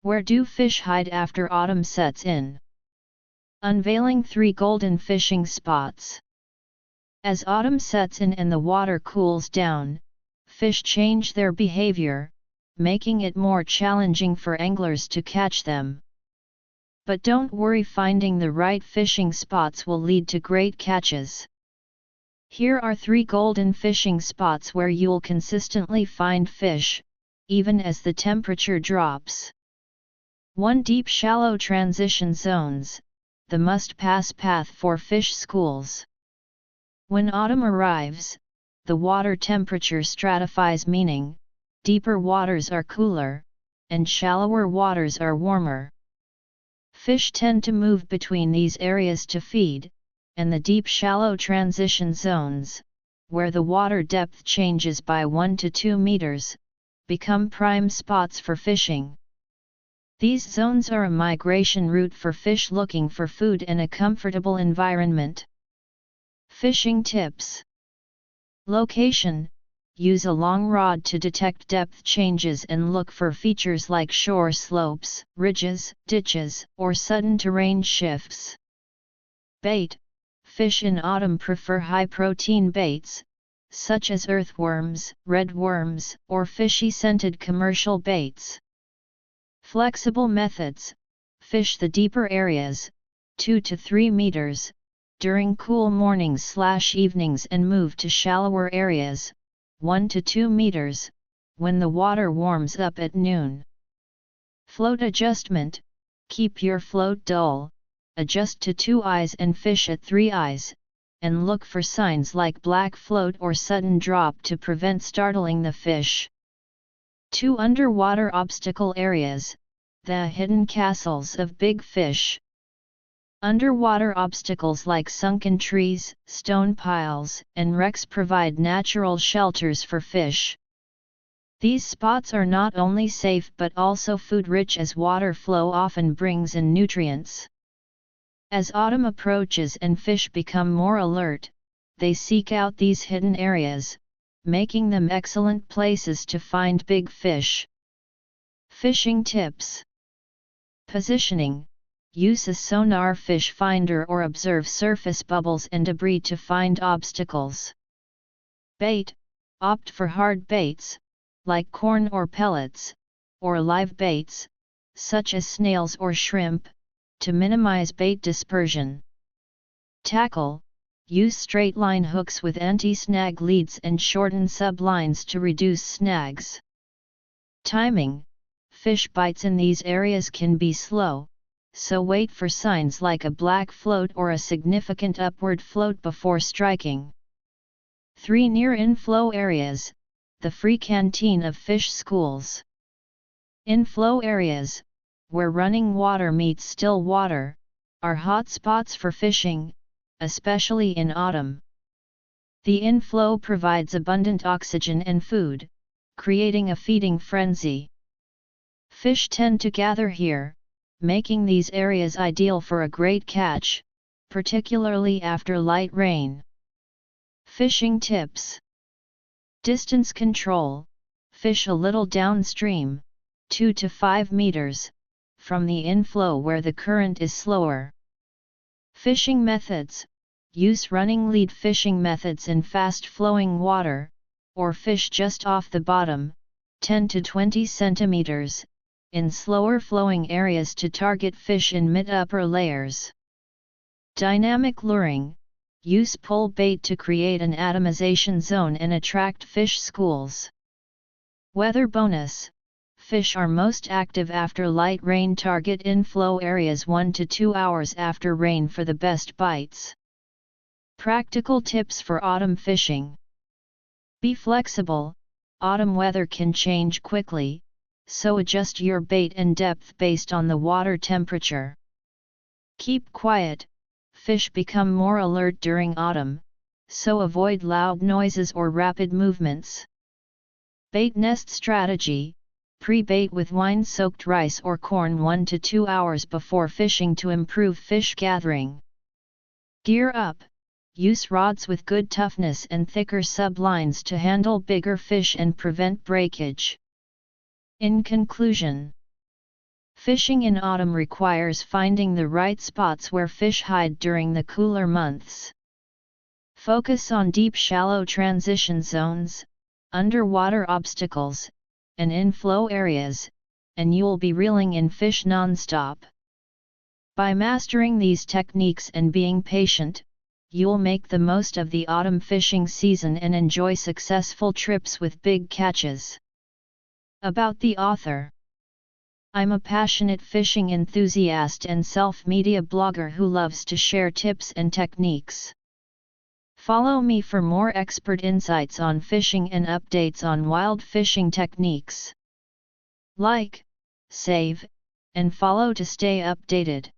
Where do fish hide after autumn sets in? Unveiling 3 golden fishing spots. As autumn sets in and the water cools down, fish change their behavior, making it more challenging for anglers to catch them. But don't worry, finding the right fishing spots will lead to great catches. Here are 3 golden fishing spots where you'll consistently find fish, even as the temperature drops. 1. Deep shallow transition zones, the must-pass path for fish schools. When autumn arrives, the water temperature stratifies, meaning deeper waters are cooler, and shallower waters are warmer. Fish tend to move between these areas to feed, and the deep shallow transition zones, where the water depth changes by 1 to 2 meters, become prime spots for fishing. These zones are a migration route for fish looking for food and a comfortable environment. Fishing tips. Location: use a long rod to detect depth changes and look for features like shore slopes, ridges, ditches, or sudden terrain shifts. Bait: fish in autumn prefer high-protein baits, such as earthworms, redworms, or fishy-scented commercial baits. Flexible methods: fish the deeper areas, 2 to 3 meters, during cool mornings/evenings and move to shallower areas, 1 to 2 meters, when the water warms up at noon. Float adjustment: keep your float dull, adjust to 2 eyes and fish at 3 eyes, and look for signs like black float or sudden drop to prevent startling the fish. 2. Underwater obstacle areas, the hidden castles of big fish. Underwater obstacles like sunken trees, stone piles, and wrecks provide natural shelters for fish. These spots are not only safe but also food-rich, as water flow often brings in nutrients. As autumn approaches and fish become more alert, they seek out these hidden areas, making them excellent places to find big fish. Fishing tips. Positioning: use a sonar fish finder or observe surface bubbles and debris to find obstacles. Bait: opt for hard baits, like corn or pellets, or live baits, such as snails or shrimp, to minimize bait dispersion. Tackle: use straight line hooks with anti-snag leads and shorten sublines to reduce snags. Timing: fish bites in these areas can be slow, so wait for signs like a black float or a significant upward float before striking. 3. Near inflow areas, the free canteen of fish schools. Inflow areas, where running water meets still water, are hot spots for fishing, especially in autumn. The inflow provides abundant oxygen and food, creating a feeding frenzy. Fish tend to gather here, making these areas ideal for a great catch, particularly after light rain. Fishing tips. Distance control: fish a little downstream, 2 to 5 meters, from the inflow where the current is slower. Fishing methods: use running lead fishing methods in fast-flowing water, or fish just off the bottom, 10 to 20 centimeters, in slower-flowing areas to target fish in mid-upper layers. Dynamic luring: use pull bait to create an atomization zone and attract fish schools. Weather bonus: fish are most active after light rain. Target inflow areas 1 to 2 hours after rain for the best bites. Practical tips for autumn fishing. Be flexible: autumn weather can change quickly, so adjust your bait and depth based on the water temperature. Keep quiet: fish become more alert during autumn, so avoid loud noises or rapid movements. Bait nest strategy: pre-bait with wine-soaked rice or corn 1 to 2 hours before fishing to improve fish gathering. Gear up: use rods with good toughness and thicker sublines to handle bigger fish and prevent breakage. In conclusion, Fishing in autumn requires finding the right spots where fish hide during the cooler months. Focus on deep shallow transition zones, underwater obstacles, and inflow areas, and you'll be reeling in fish non-stop. By mastering these techniques and being patient, you'll make the most of the autumn fishing season and enjoy successful trips with big catches. About the author. I'm a passionate fishing enthusiast and self-media blogger who loves to share tips and techniques. Follow me for more expert insights on fishing and updates on wild fishing techniques. Like, save, and follow to stay updated.